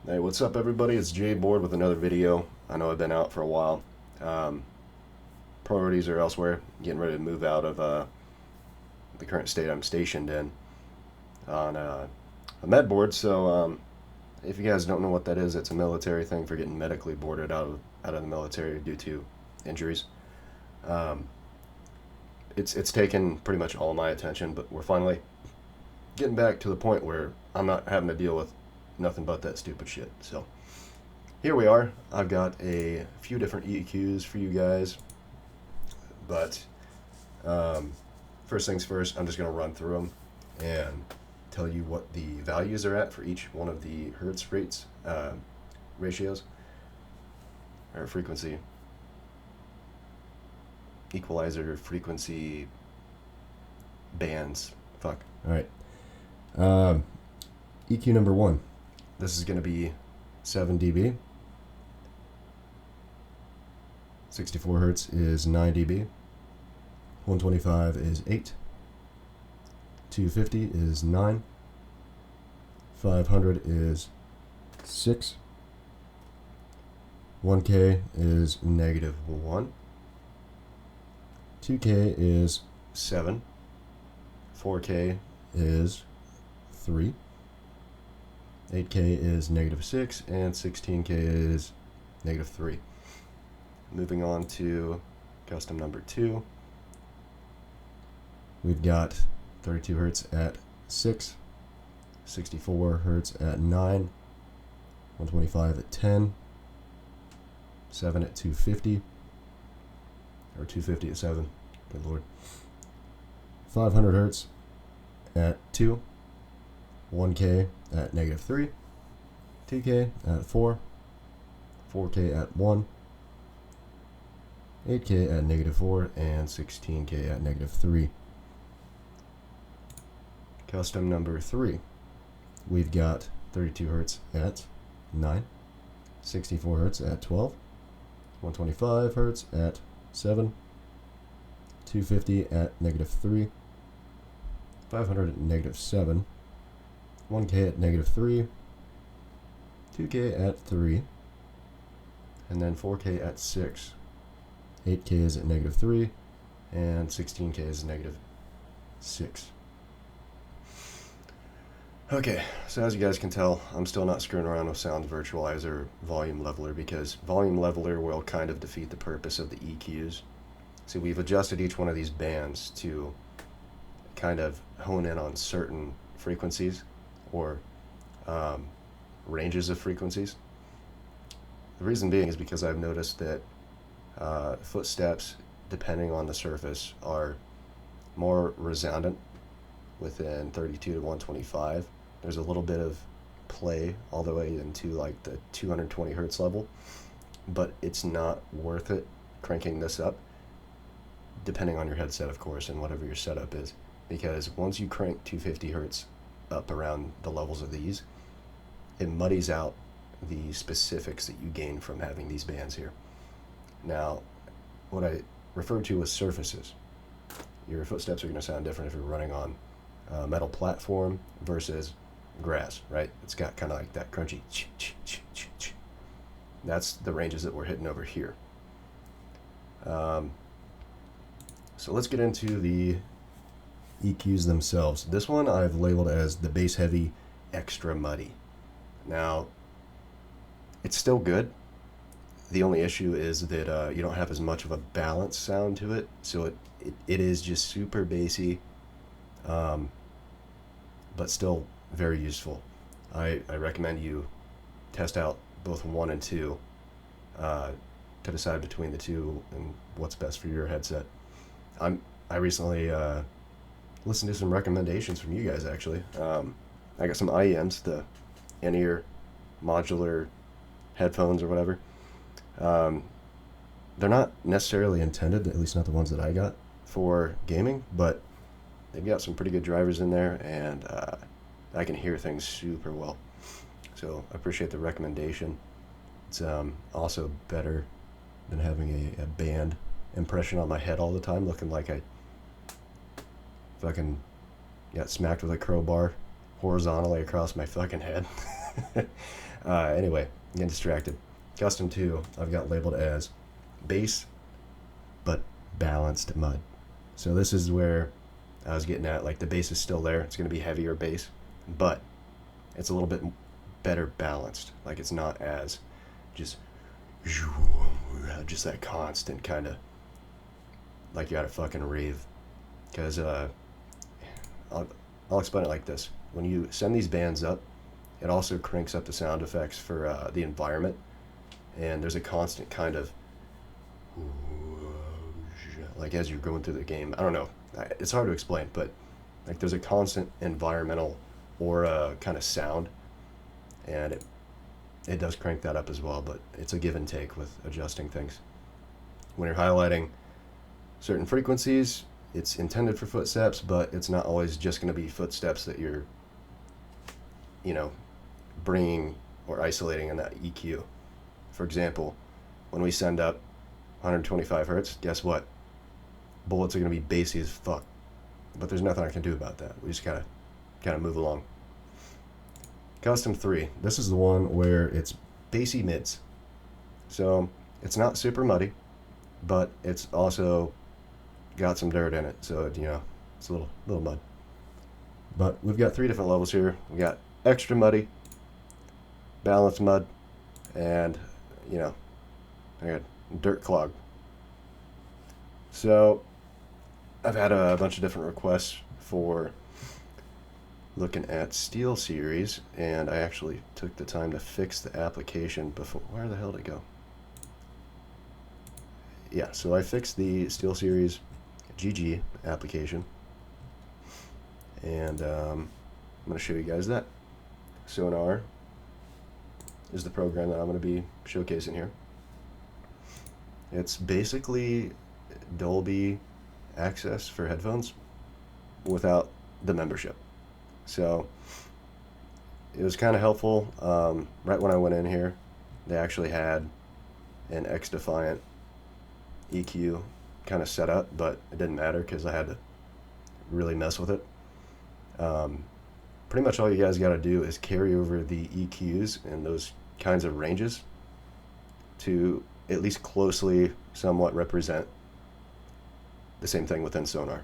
Hey, what's up everybody? It's Jay Board with another video. I know I've been out for a while. Priorities are elsewhere. Getting ready to move out of the current state I'm stationed in on a med board. So if you guys don't know what that is, it's a military thing for getting medically boarded out of the military due to injuries. It's taken pretty much all my attention, but we're finally getting back to the point where I'm not having to deal with nothing but that stupid shit. So here we are. I've got a few different EQs for you guys, but first things first, I'm just going to run through them and tell you what the values are at for each one of the hertz rates, ratios, or frequency, equalizer, frequency, bands. Fuck. Alright. EQ number 1. This is going to be 7 dB. 64 hertz is 9 dB. 125 is 8. 250 is 9. 500 is 6. 1K is negative 1. 2K is 7. 4K is 3. 8K is negative 6, and 16K is negative 3. Moving on to custom number 2. We've got 32 hertz at 6, 64 hertz at 9, 125 at 10, 7 at 250, or 250 at 7, good lord. 500 hertz at 2, 1K at negative 3, 2K at 4, 4K at 1, 8K at negative 4, and 16K at negative 3. Custom number 3. We've got 32 hertz at 9, 64 hertz at 12, 125 hertz at 7, 250 at negative 3, 500 at negative 7, 1K at negative 3, 2K at 3, and then 4K at 6. 8K is at negative 3, and 16K is negative 6. Okay, so as you guys can tell, I'm still not screwing around with sound virtualizer volume leveler, because volume leveler will kind of defeat the purpose of the EQs. So we've adjusted each one of these bands to kind of hone in on certain frequencies or ranges of frequencies. The reason being is because I've noticed that footsteps, depending on the surface, are more resoundant within 32 to 125. There's a little bit of play all the way into like the 220 hertz level, but it's not worth it cranking this up, depending on your headset, of course, and whatever your setup is, because once you crank 250 hertz up around the levels of these, it muddies out the specifics that you gain from having these bands here. Now, what I refer to as surfaces, your footsteps are going to sound different if you're running on a metal platform versus grass, right? It's got kind of like that crunchy. That's the ranges that we're hitting over here. So let's get into the EQs themselves. This one I've labeled as the bass heavy extra muddy. Now, it's still good. The only issue is that you don't have as much of a balanced sound to it, so it is just super bassy, but still very useful. I recommend you test out both 1 and 2 to decide between the two and what's best for your headset. I recently listened to some recommendations from you guys, actually. I got some IEMs, the in-ear modular headphones or whatever. They're not necessarily intended, at least not the ones that I got, for gaming, but they've got some pretty good drivers in there, and I can hear things super well. So I appreciate the recommendation. It's also better than having a band impression on my head all the time, looking like I fucking got smacked with a crowbar horizontally across my fucking head. Anyway, I'm getting distracted. Custom 2, I've got labeled as bass, but balanced mud. So this is where I was getting at. Like, the bass is still there. It's going to be heavier bass, but it's a little bit better balanced. Like, it's not as just that constant kind of like you're at a fucking rave. Because I'll explain it like this. When you send these bands up, it also cranks up the sound effects for the environment, and there's a constant kind of like as you're going through the game. I don't know. It's hard to explain, but like there's a constant environmental aura kind of sound, and it does crank that up as well, but it's a give and take with adjusting things. When you're highlighting certain frequencies, it's intended for footsteps, but it's not always just going to be footsteps that you're, bringing or isolating in that EQ. For example, when we send up 125 hertz, guess what? Bullets are going to be bassy as fuck. But there's nothing I can do about that. We just gotta kind of move along. Custom 3. This is the one where it's bassy mids. So it's not super muddy, but it's also got some dirt in it. So, it's a little mud. But we've got 3 different levels here. We got extra muddy, balanced mud, and, I got dirt clog. So I've had a bunch of different requests for looking at SteelSeries, and I actually took the time to fix the application before. Where the hell did it go? Yeah, so I fixed the SteelSeries GG application, and I'm going to show you guys that. Sonar is the program that I'm going to be showcasing here. It's basically Dolby access for headphones without the membership. So it was kind of helpful. Right when I went in here, they actually had an xDefiant EQ kind of set up, but it didn't matter because I had to really mess with it. Pretty much all you guys got to do is carry over the EQs and those kinds of ranges to at least closely somewhat represent the same thing within Sonar.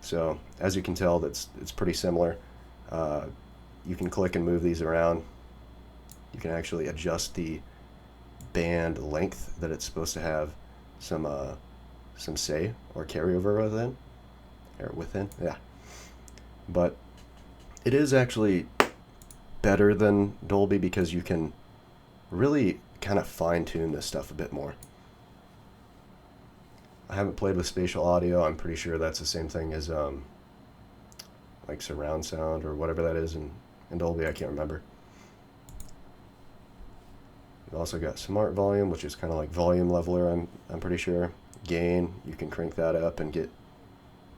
So as you can tell, it's pretty similar. You can click and move these around. You can actually adjust the band length that it's supposed to have some say or carryover within. Yeah. But it is actually better than Dolby because you can really kind of fine-tune this stuff a bit more. I haven't played with spatial audio. I'm pretty sure that's the same thing as like surround sound or whatever that is in Dolby. I can't remember. You've also got smart volume, which is kind of like volume leveler, I'm pretty sure. Gain, you can crank that up and get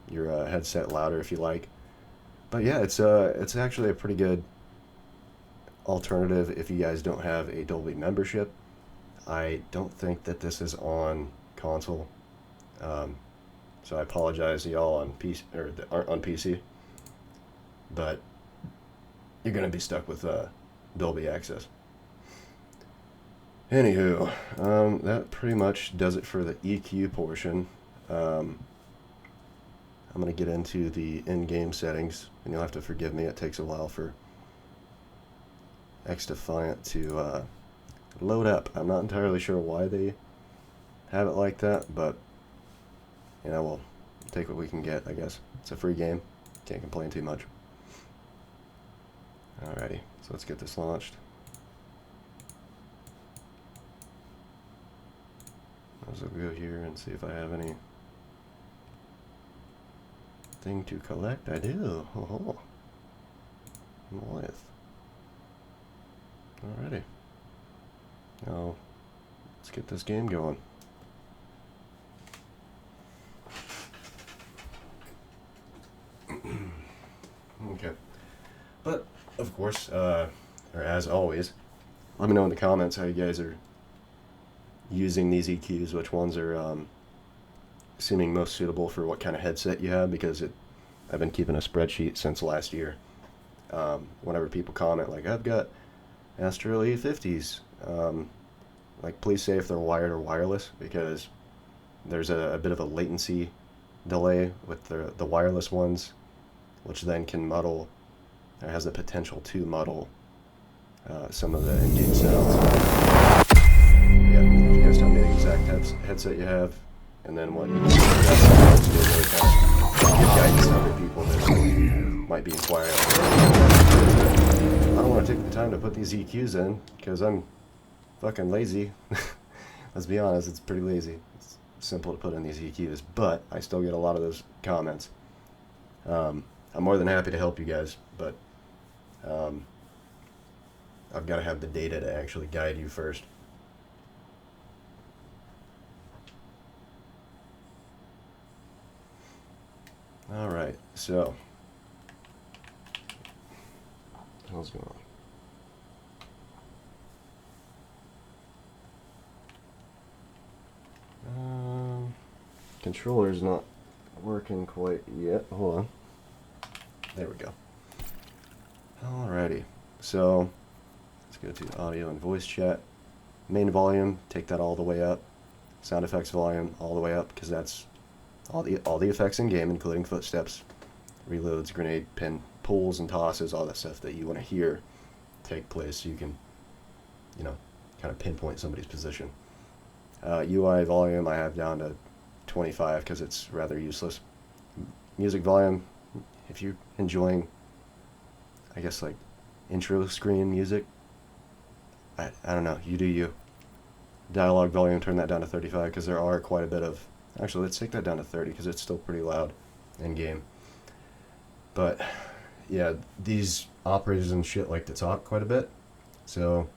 your headset louder if you like. But yeah, it's actually a pretty good alternative if you guys don't have a Dolby membership. I don't think that this is on console, so I apologize to y'all on PC or that aren't on PC. But you're gonna be stuck with Dolby access. Anywho, that pretty much does it for the EQ portion. I'm going to get into the in-game settings, and you'll have to forgive me. It takes a while for xDefiant to load up. I'm not entirely sure why they have it like that, but, we'll take what we can get, I guess. It's a free game. Can't complain too much. Alrighty, so let's get this launched. I'll go here and see if I have any thing to collect. I do. Oh, nice. Alrighty. Now, let's get this game going. Okay. But, of course, or as always, let me know in the comments how you guys are using these EQs, which ones are seeming most suitable for what kind of headset you have, because I've been keeping a spreadsheet since last year. Whenever people comment, like, I've got Astro E50s. Like, please say if they're wired or wireless, because there's a bit of a latency delay with the wireless ones, which then can muddle, or has the potential to muddle some of the in-game sounds. Yeah, you guys tell me the exact headset you have, and then what you really kind of give guidance to other people that might be inquiring. I don't want to take the time to put these EQs in, because I'm fucking lazy. Let's be honest, it's pretty lazy. It's simple to put in these EQs, but I still get a lot of those comments. I'm more than happy to help you guys, but I've got to have the data to actually guide you first. Alright, so what the hell's going on? Controller's not working quite yet. Hold on. There we go. Alrighty, so let's go to audio and voice chat. Main volume, take that all the way up. Sound effects volume all the way up, because that's all the effects in game, including footsteps, reloads, grenade, pin, pulls and tosses, all that stuff that you want to hear take place, so you can, you know, kind of pinpoint somebody's position. UI volume I have down to 25 because it's rather useless. Music volume, if you're enjoying, I guess, like intro screen music, I don't know, you do you. Dialogue volume, turn that down to 35 because there are quite a bit of, actually let's take that down to 30 because it's still pretty loud in game. But yeah, these operators and shit like to talk quite a bit, so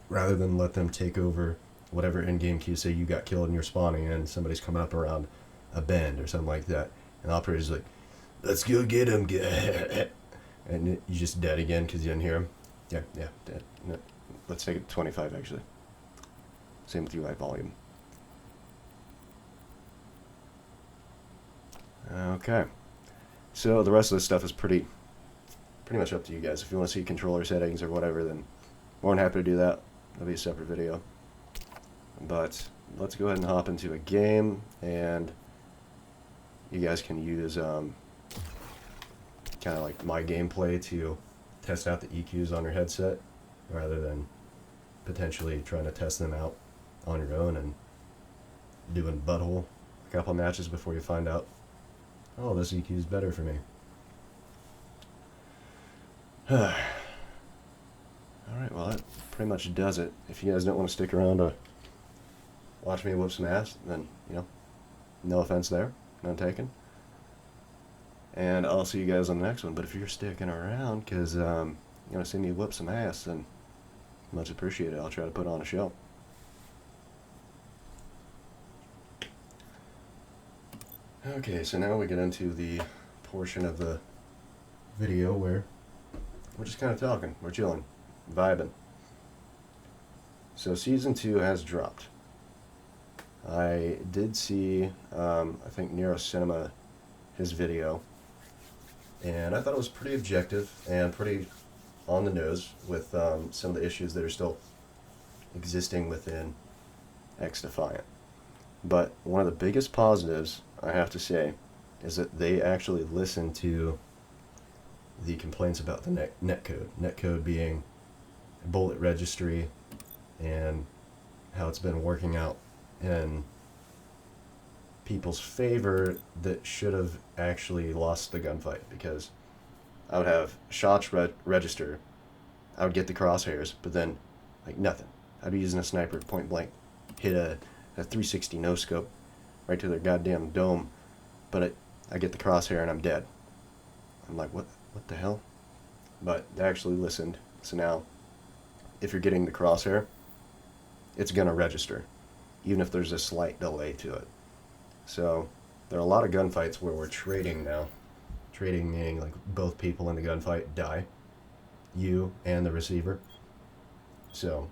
rather than let them take over whatever in-game cue, say you got killed and you're spawning and somebody's coming up around a bend or something like that, and the operator's like, let's go get him, and you just dead again because you didn't hear him. Yeah, dead. No, let's take it to 25 actually. Same with UI volume. Okay, so the rest of this stuff is pretty much up to you guys. If you want to see controller settings or whatever, then more than happy to do that. That'll be a separate video. But let's go ahead and hop into a game, and you guys can use kind of like my gameplay to test out the EQs on your headset, rather than potentially trying to test them out on your own and doing butthole a couple matches before you find out, oh, this EQ is better for me. Alright, well that pretty much does it. If you guys don't want to stick around to watch me whoop some ass, then, you know, no offense there, none taken. And I'll see you guys on the next one. But if you're sticking around because you want to see me whoop some ass, then much appreciated. I'll try to put on a show. Okay, so now we get into the portion of the video where we're just kind of talking, we're chilling, vibing. So Season 2 has dropped. I did see, I think Nero Cinema, his video, and I thought it was pretty objective and pretty on the nose with some of the issues that are still existing within xDefiant. But one of the biggest positives, I have to say, is that they actually listened to the complaints about the netcode. Netcode being a bullet registry and how it's been working out in people's favor that should have actually lost the gunfight, because I would have shots register, I would get the crosshairs, but then like nothing. I'd be using a sniper point blank, hit a 360 no scope right to their goddamn dome, but I get the crosshair and I'm dead. I'm like, what the hell? But they actually listened, so now if you're getting the crosshair, it's gonna register, even if there's a slight delay to it. So there are a lot of gunfights where we're trading now. Trading meaning like both people in the gunfight die, you and the receiver. So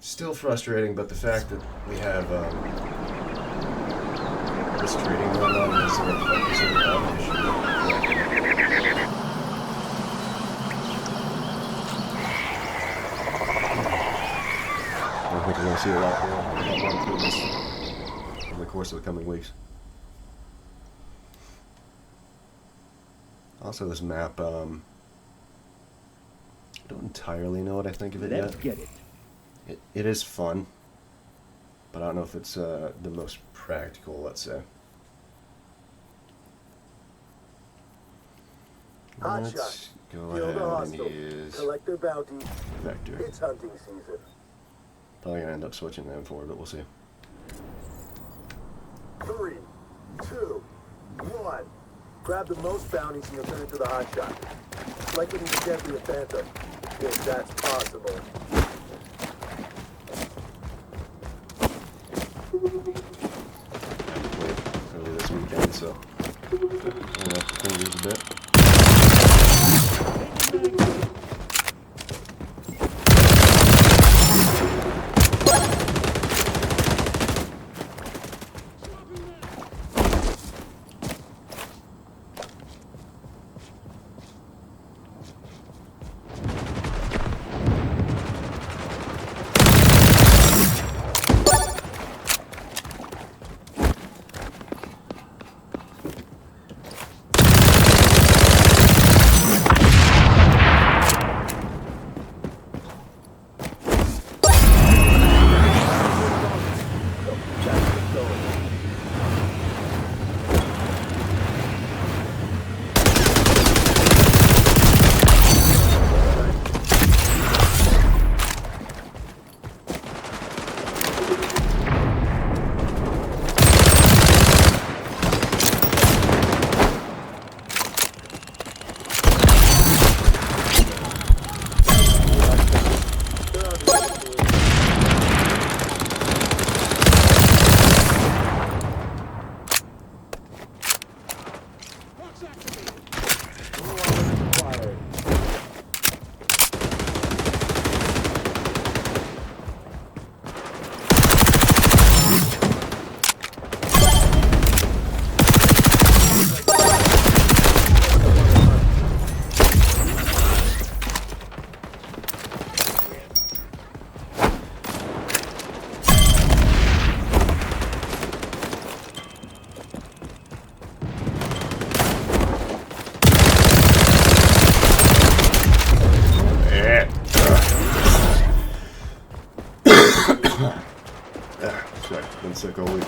still frustrating, but the fact that we have this trading going on is focusing on the issue. going to see a lot more improvements over the course of the coming weeks. Also, this map, I don't entirely know what I think of it Let's yet. get it. It is fun, but I don't know if it's the most practical, let's say. Let's go ahead and use collect their bounty. Vector. It's hunting season. Probably gonna end up switching to M4, but we'll see. 3, 2, 1. Grab the most bounties and you'll turn into the hotshot. Like when you get the Phantom, if that's possible. Played early this weekend, so fingers a bit. Sorry, been sick all week.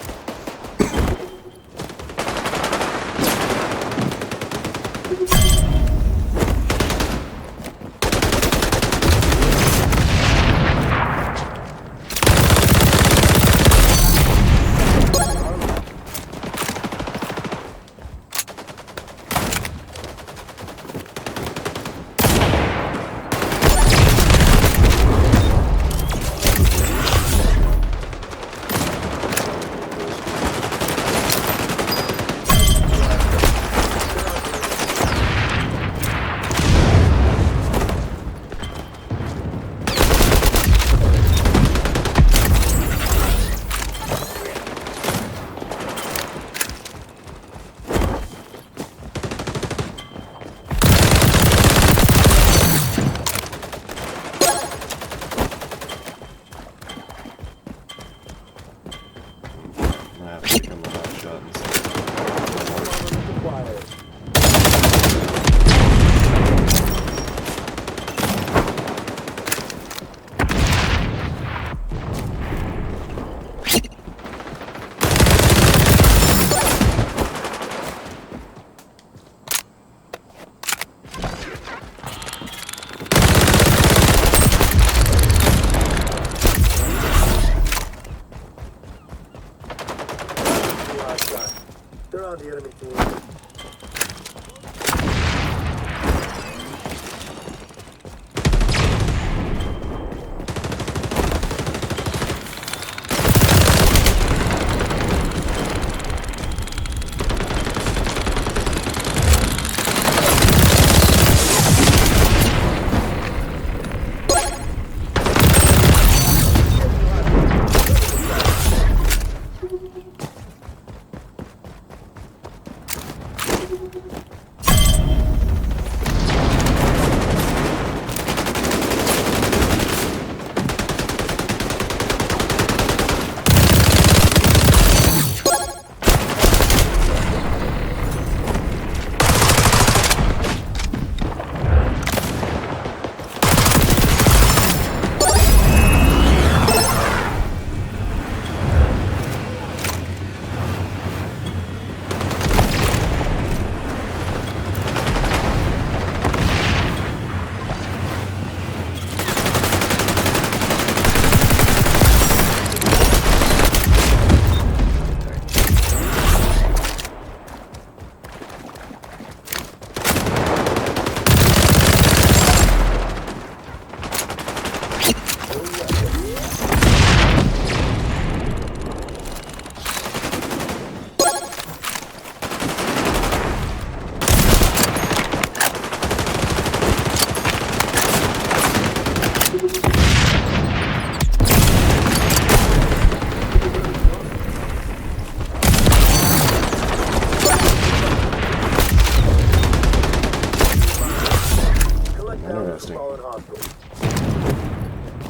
Interesting.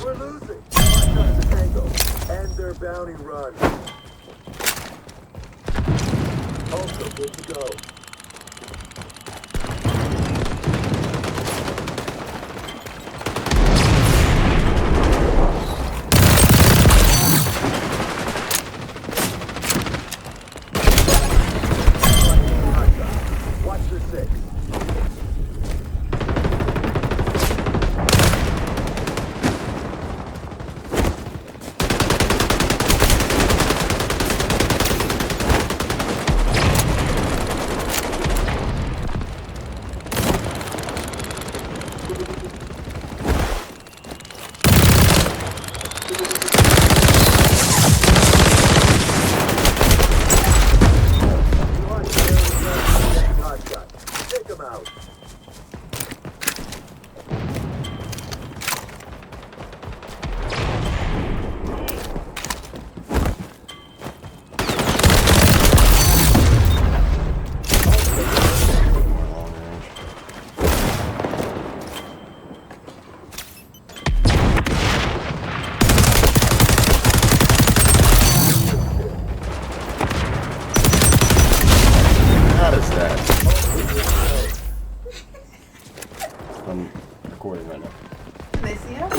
We're losing. The tango. End their bounty run. Also good to go. Watch the six. Take them out. Long range. How does that? I'm recording right now. They see us?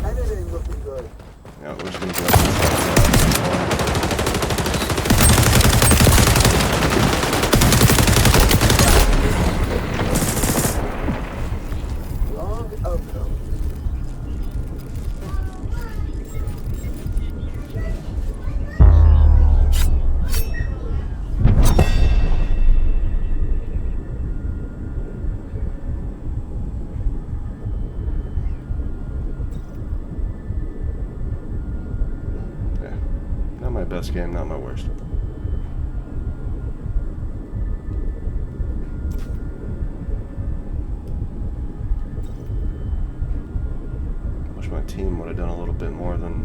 And it ain't looking good. Yeah, we're just gonna go. Long outcome. Yeah, not my best game, not my worst. Wish my team would have done a little bit more than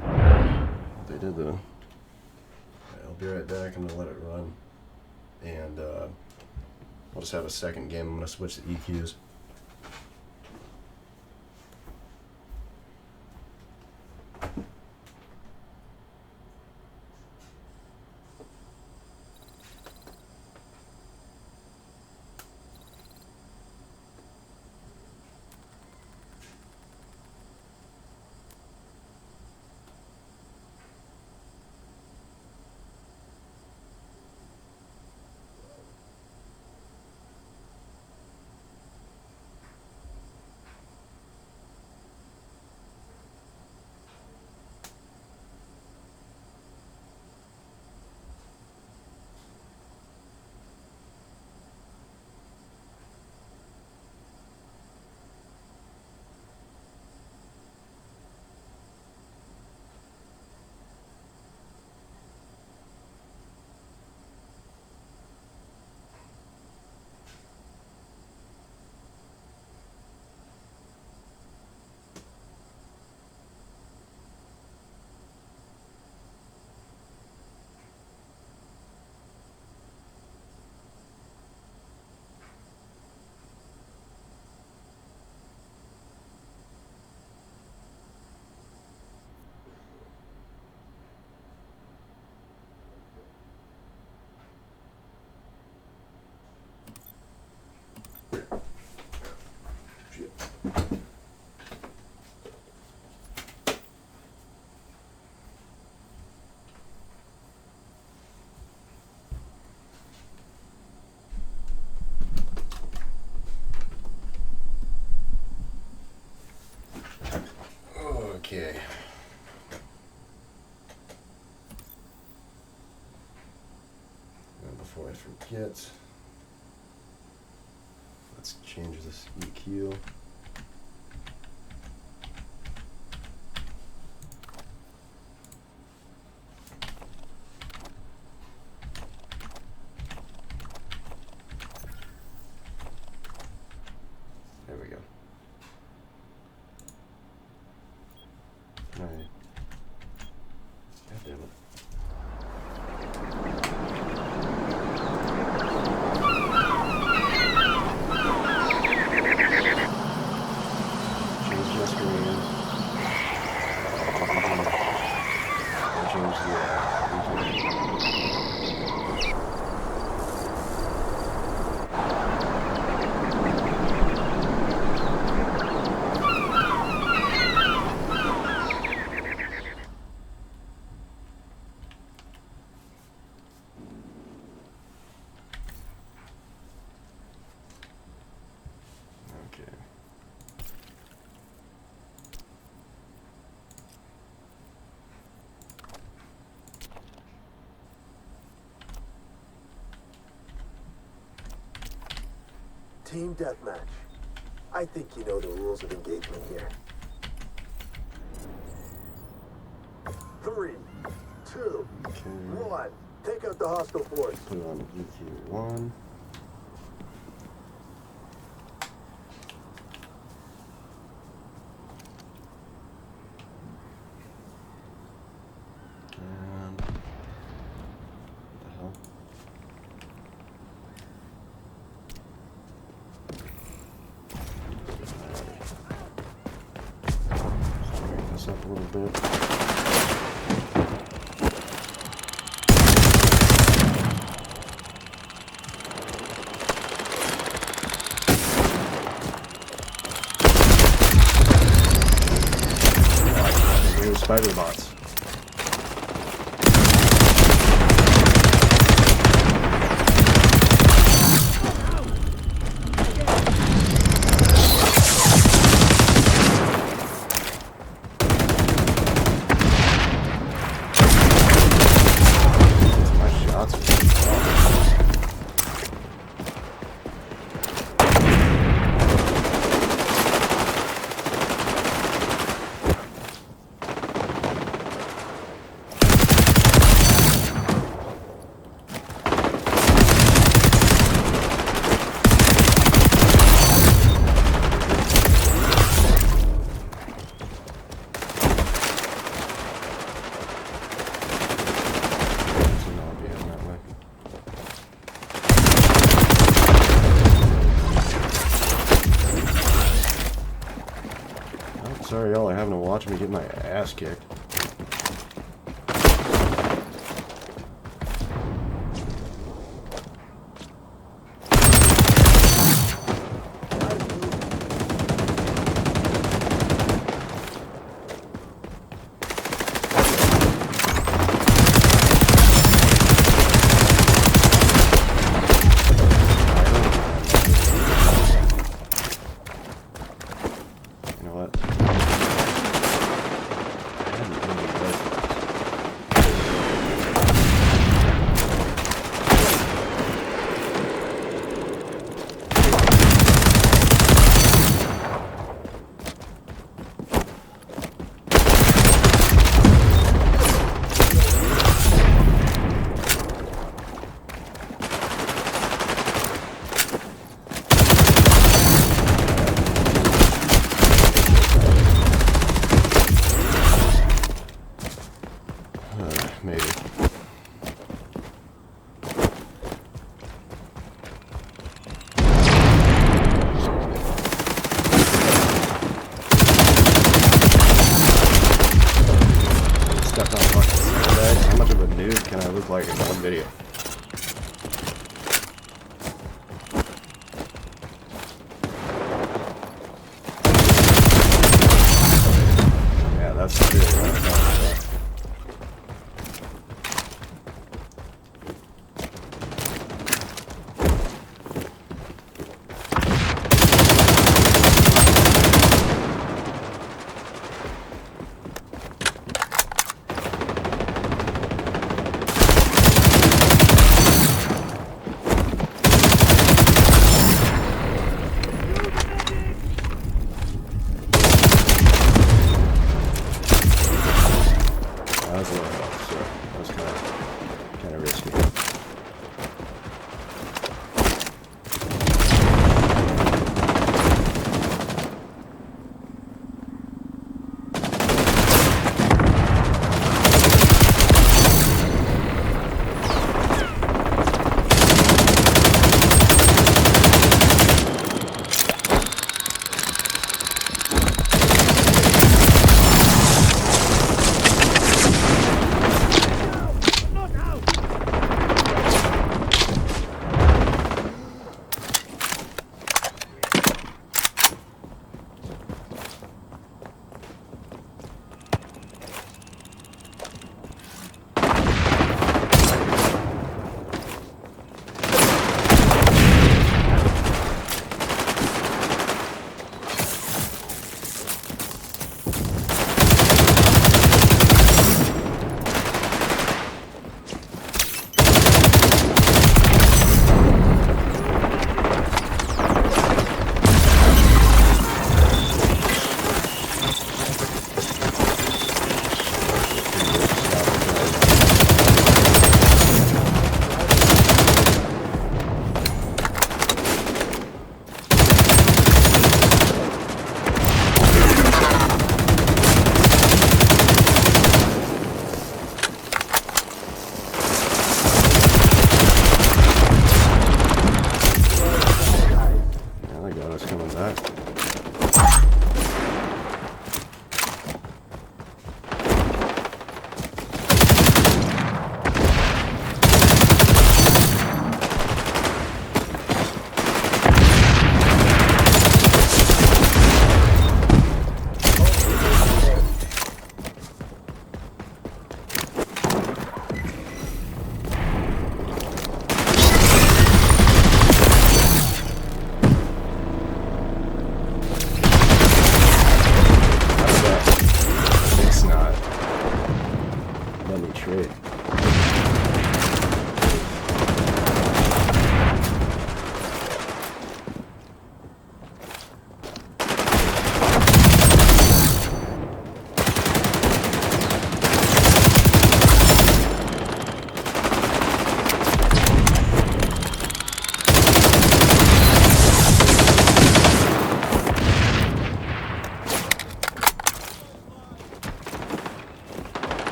what they did, though. I'll be right back. I'm gonna let it run, and I'll just have a second game. I'm gonna switch the EQs. Okay. And before I forget, let's change this EQ. There we go. Right. God damn it. Change the screen. Change the okay. Team deathmatch. I think you know the rules of engagement here. 3, 2, Okay. 1. Take out the hostile force. Put it on EQ1. And what the hell? Crank this up a little bit. Weird spider bots. My shots are not being that way. Oh, sorry, y'all are having to watch me get my ass kicked. You know what? I hadn't really read maybe. Stepped on fucking sandbags. How much of a noob can I look like in one video? Yeah, that's the really what I'm talking about.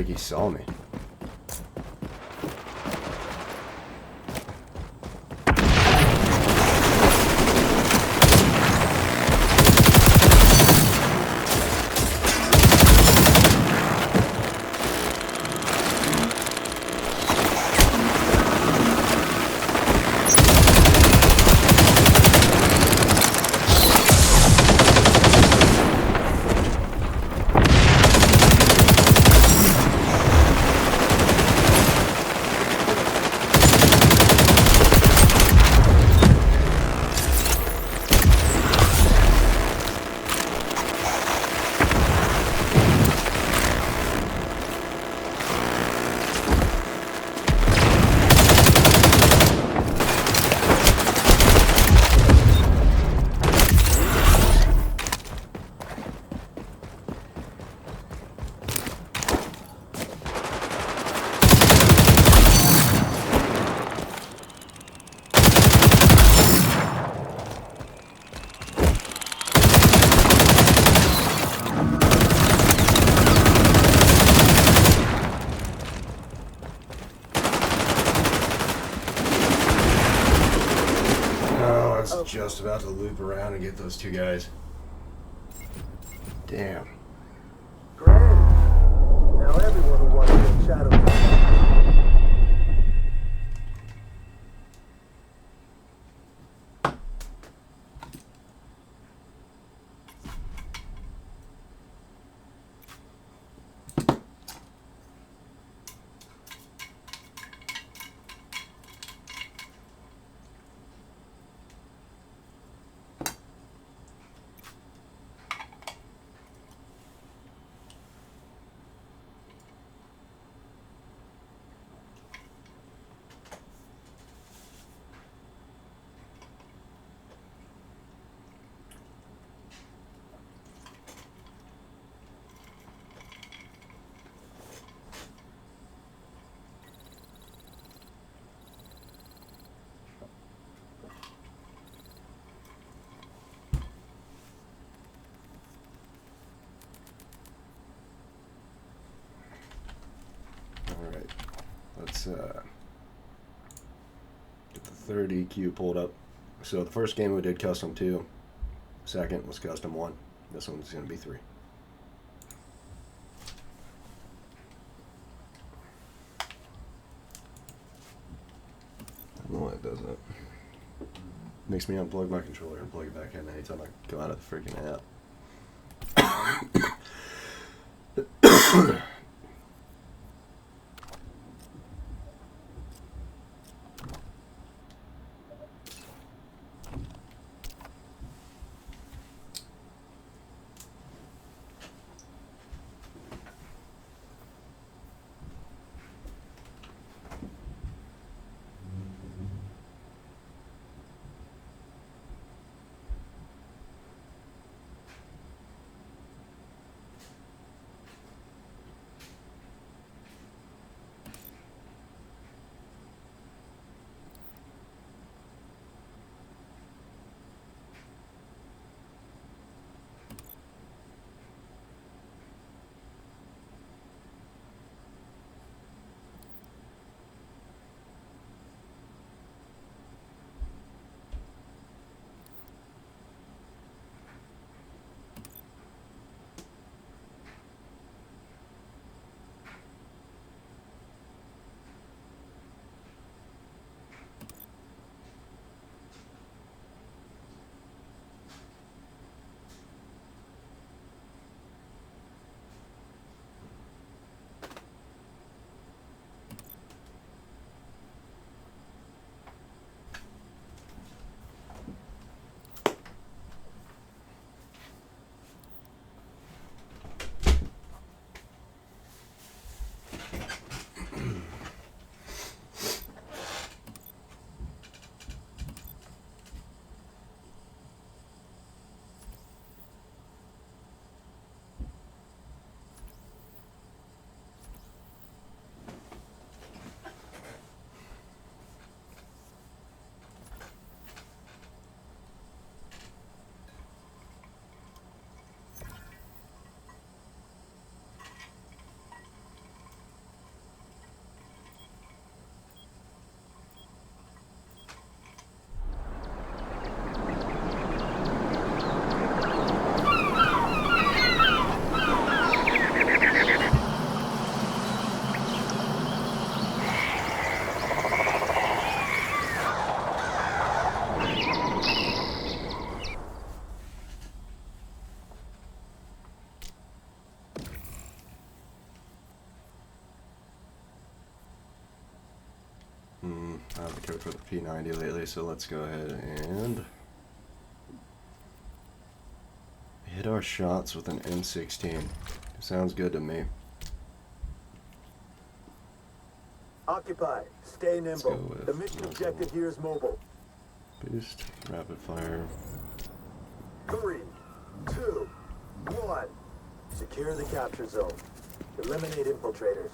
think he saw me. Just about to loop around and get those two guys. Damn. Great. Now everyone will want to get shadow. Alright, let's get the third EQ pulled up. So the first game we did custom 2, second was custom 1, this one's going to be 3. I don't know why it does that. Makes me unplug my controller and plug it back in anytime I go out of the freaking app. good for the P90 lately, so let's go ahead and hit our shots with an M16. Sounds good to me. Occupy. Stay Let's go nimble. with The mission objective here is mobile. Boost, rapid fire. 3, 2, 1. Secure the capture zone. Eliminate infiltrators.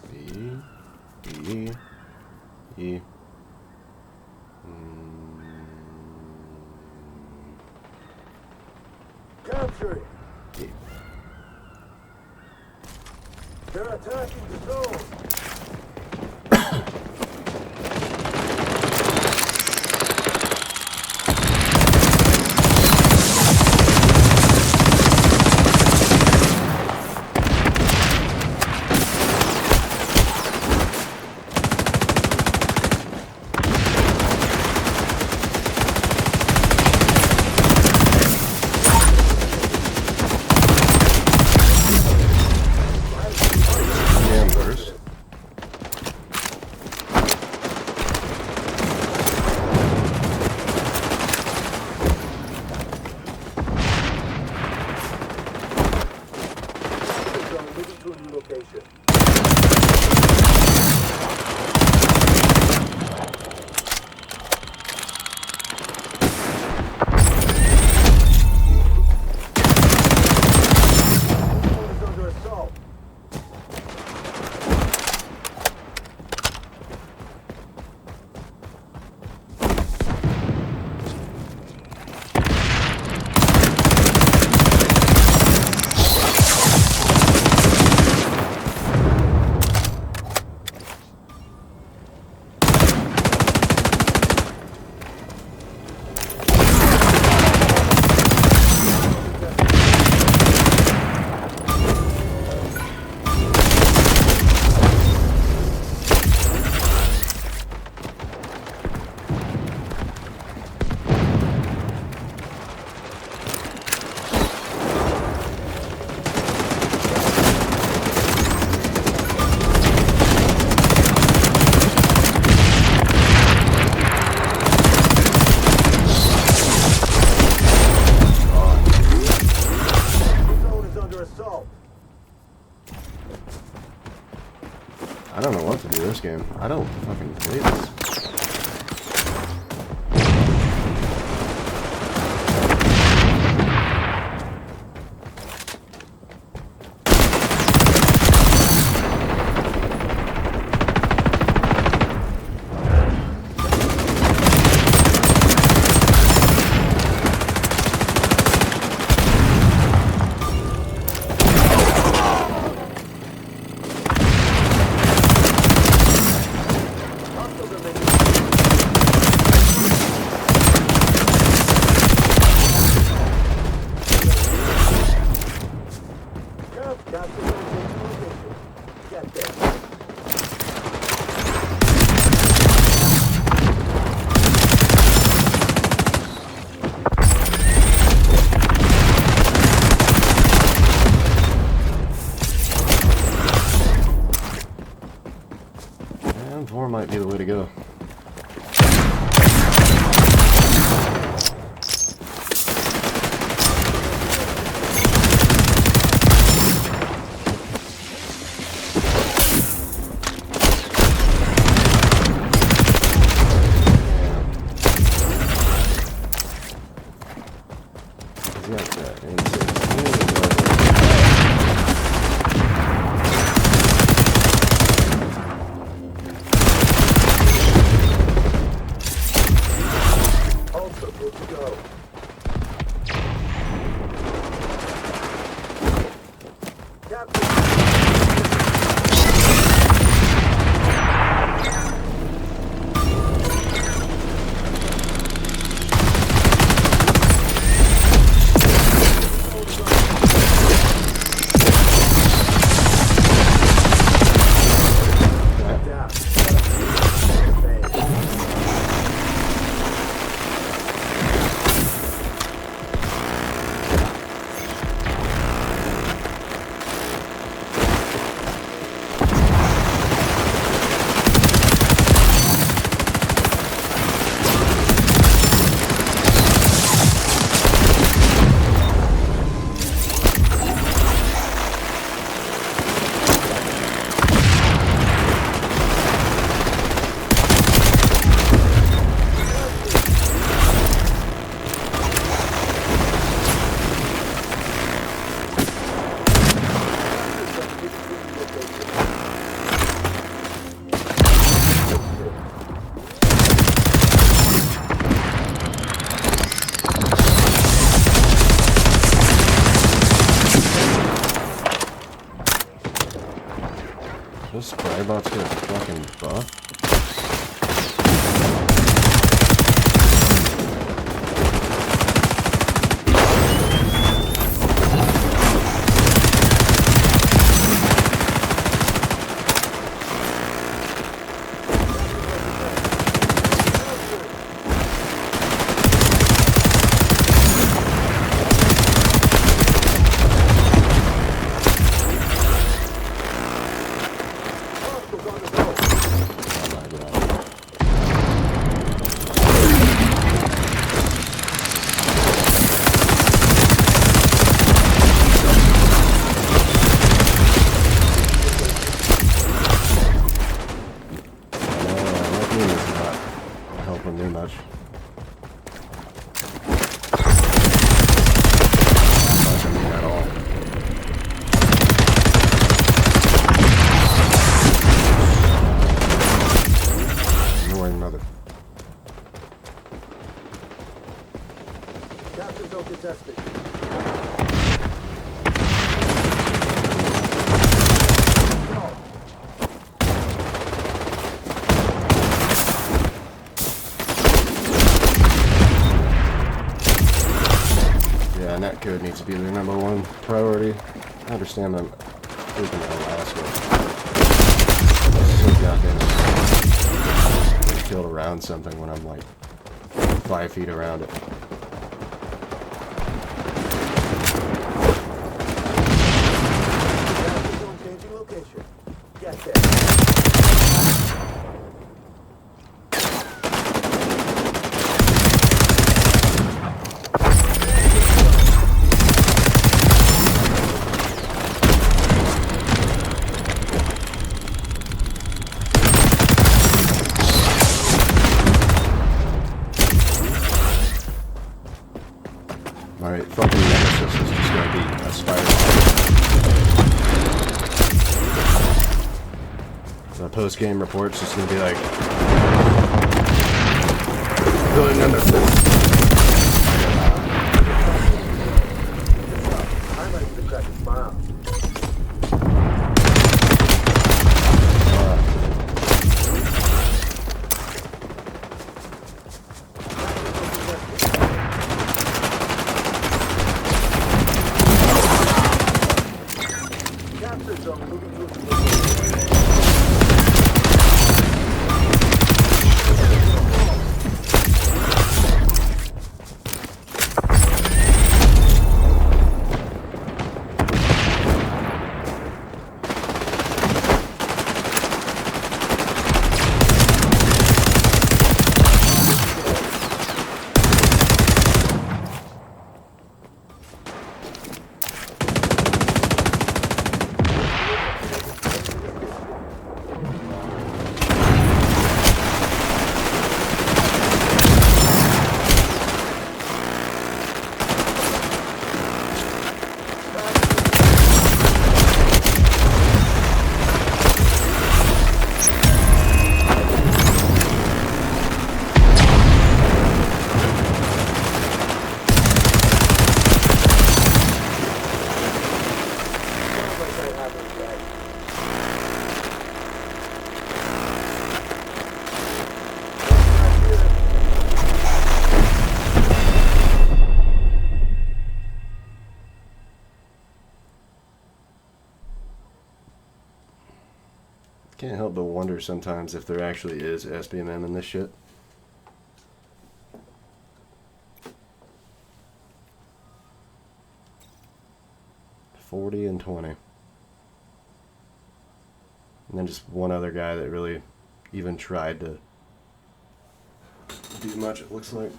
E. Capture it. E. They're attacking the zone. I don't know what to do this game. I don't fucking play this. M4 might be the way to go. Firebot's get a fucking buff? Code needs to be their #1 priority. I understand I'm freaking Alaska. So goddamn killed around something when I'm like 5 feet around it. Changing location. Get there. My fucking nemesis is just gonna be a spider. The post-game report's just gonna be like, the nemesis. I might even crack a smile. Can't help but wonder sometimes if there actually is SBMM in this shit. $40 and $20. And then just one other guy that really even tried to do much, it looks like.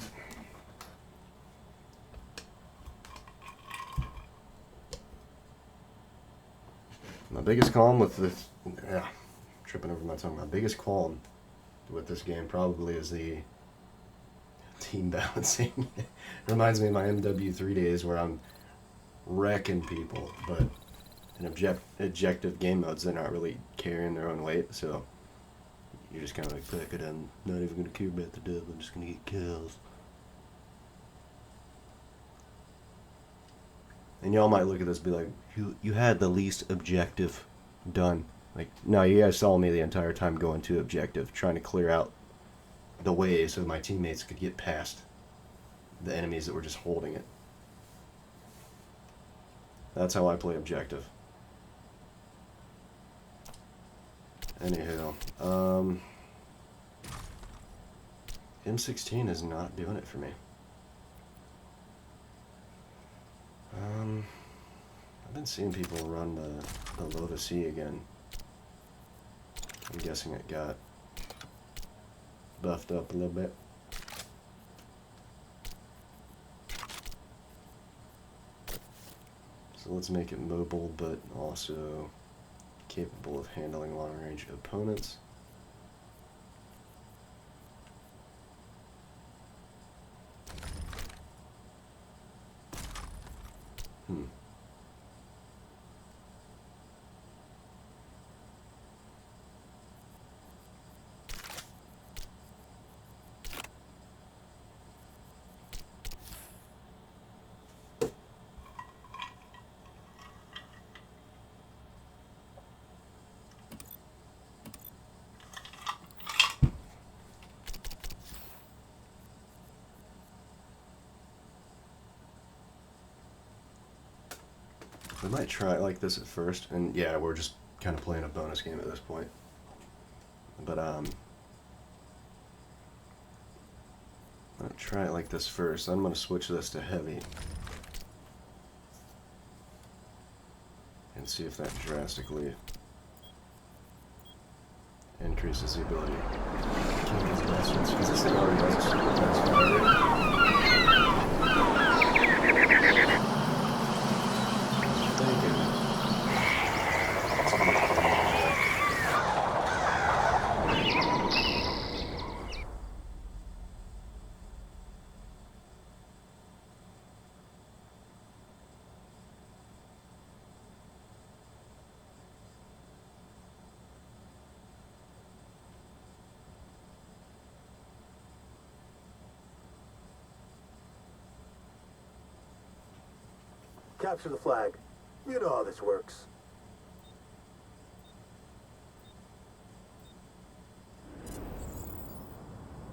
My biggest qualm with this, tripping over my tongue. My biggest qualm with this game probably is the team balancing. It reminds me of my MW3 days where I'm wrecking people, but in objective game modes, they're not really carrying their own weight, so you're just kind of like, fuck it, I'm not even going to care about the dub, I'm just going to get kills. And y'all might look at this and be like, you had the least objective done. Like, no, you guys saw me the entire time going to objective, trying to clear out the way so my teammates could get past the enemies that were just holding it. That's how I play objective. Anywho, M16 is not doing it for me. I've been seeing people run the Loadout again. I'm guessing it got buffed up a little bit. So let's make it mobile, but also capable of handling long-range opponents. We might try it like this at first, and yeah, we're just kind of playing a bonus game at this point. But I'll try it like this first. I'm going to switch this to heavy and see if that drastically increases the ability to kill these bastards, because this thing already has a super fast fire rate. Capture the flag. You know how this works.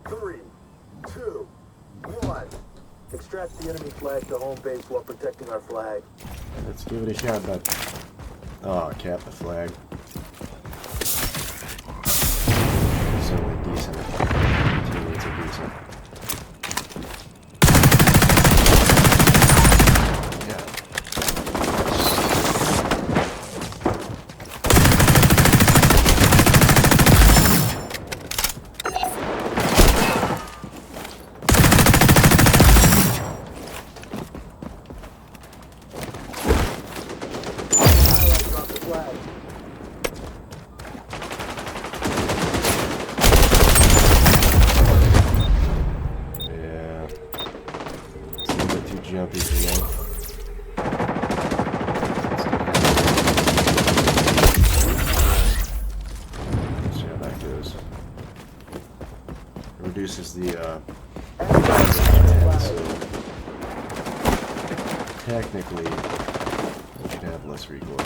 Three, two, one. Extract the enemy flag to home base while protecting our flag. Let's give it a shot, bud. Oh, cap the flag. It's only decent. Teammates are decent. Jumpy for me. Let's see how that goes. It reduces the so technically we should have less recoil.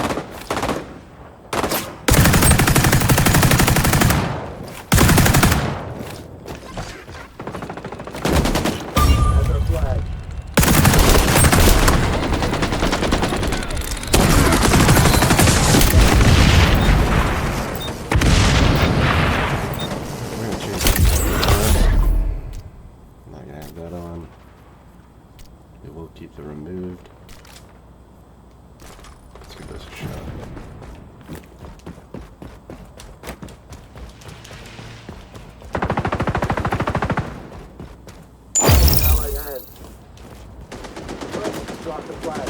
Keep the removed. Let's give this a shot. Allied hand. Drop the flag.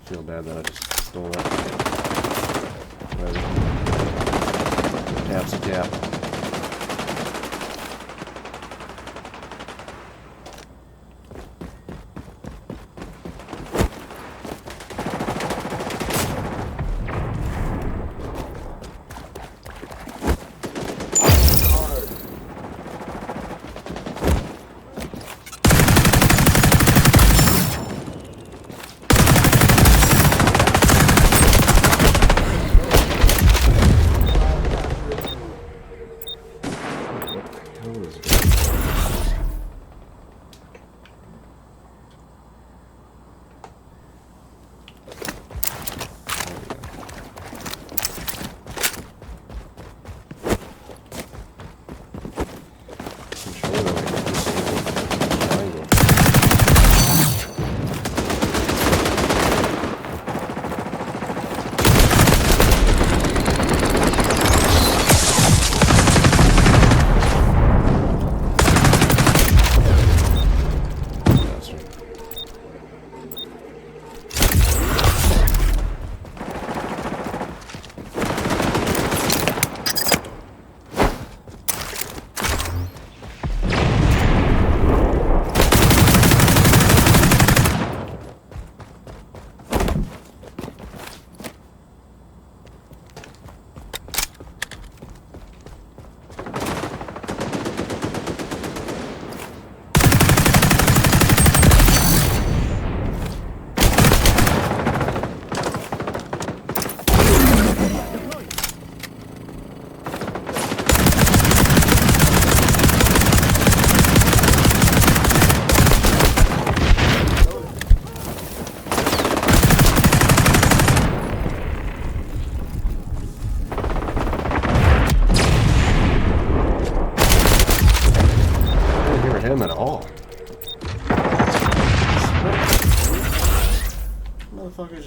Feel bad that I just stole that. Tap's a tap.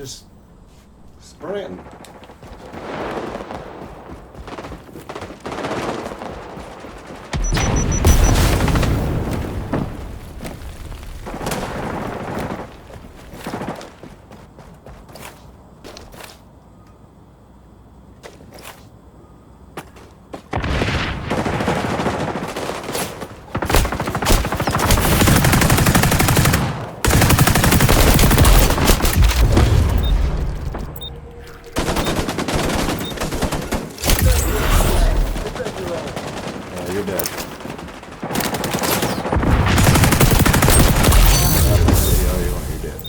just sprinting. You're dead. You're dead.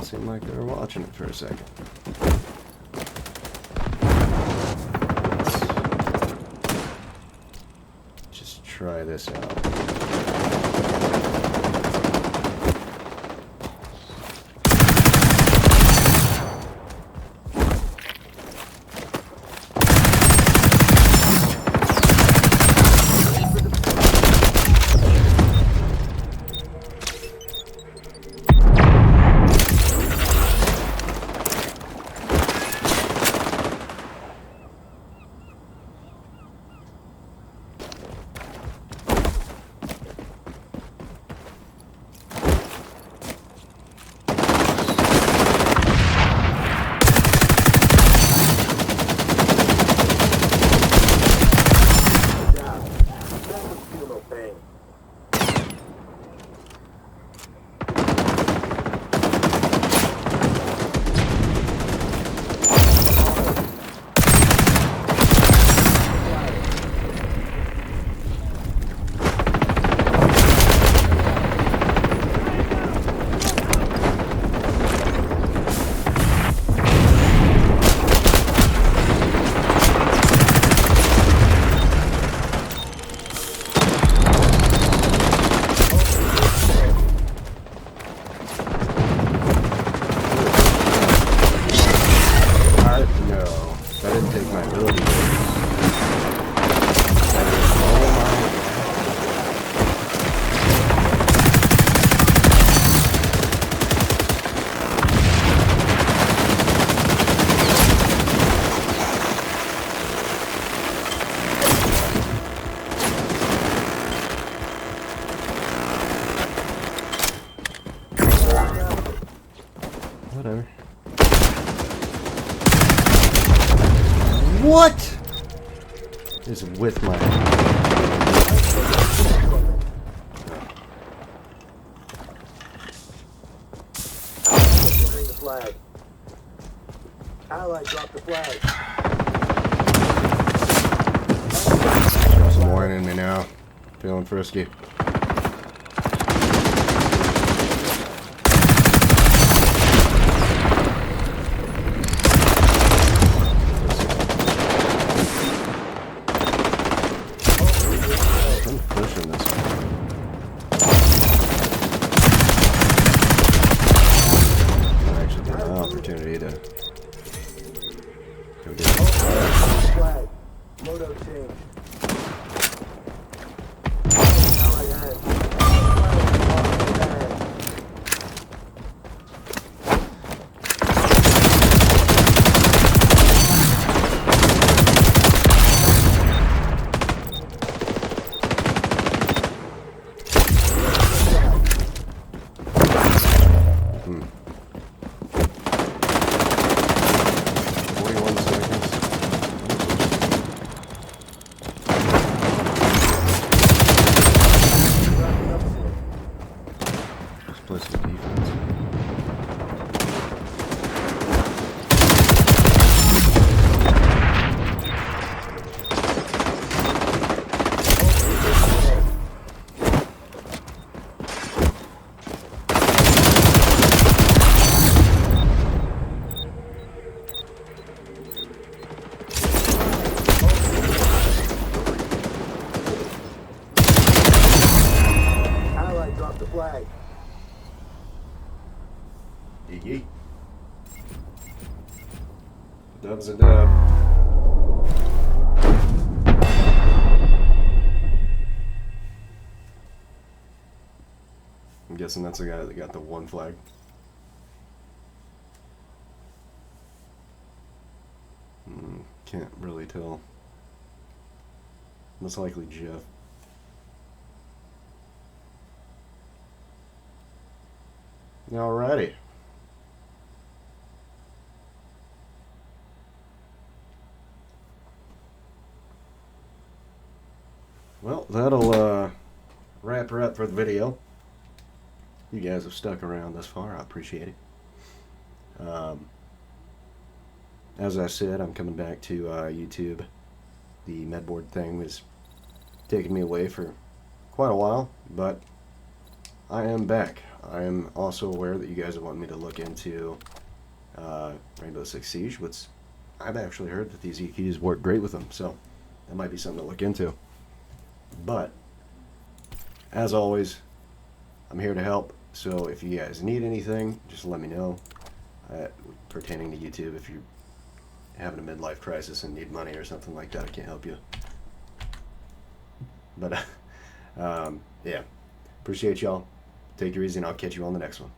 Seemed like they were watching it for a second. Let's just try this out. Whatever. What is with my... The flag. Allied dropped the flag. Some wine in me now. Feeling frisky. Opportunity to go get flag. Loadout change. Allied flag. Yee. Dub's a dub. I'm guessing that's the guy that got the one flag. Can't really tell. Most likely Jeff. Alrighty. Well, that'll wrap her up for the video. You guys have stuck around this far. I appreciate it. As I said, I'm coming back to YouTube. The medboard thing was taking me away for quite a while, but I am back. I am also aware that you guys want me to look into Rainbow Six Siege, which I've actually heard that these EQs work great with them, so that might be something to look into. But, as always, I'm here to help, so if you guys need anything, just let me know. Pertaining to YouTube, if you're having a midlife crisis and need money or something like that, I can't help you. But, yeah, appreciate y'all. Take it easy, and I'll catch you on the next one.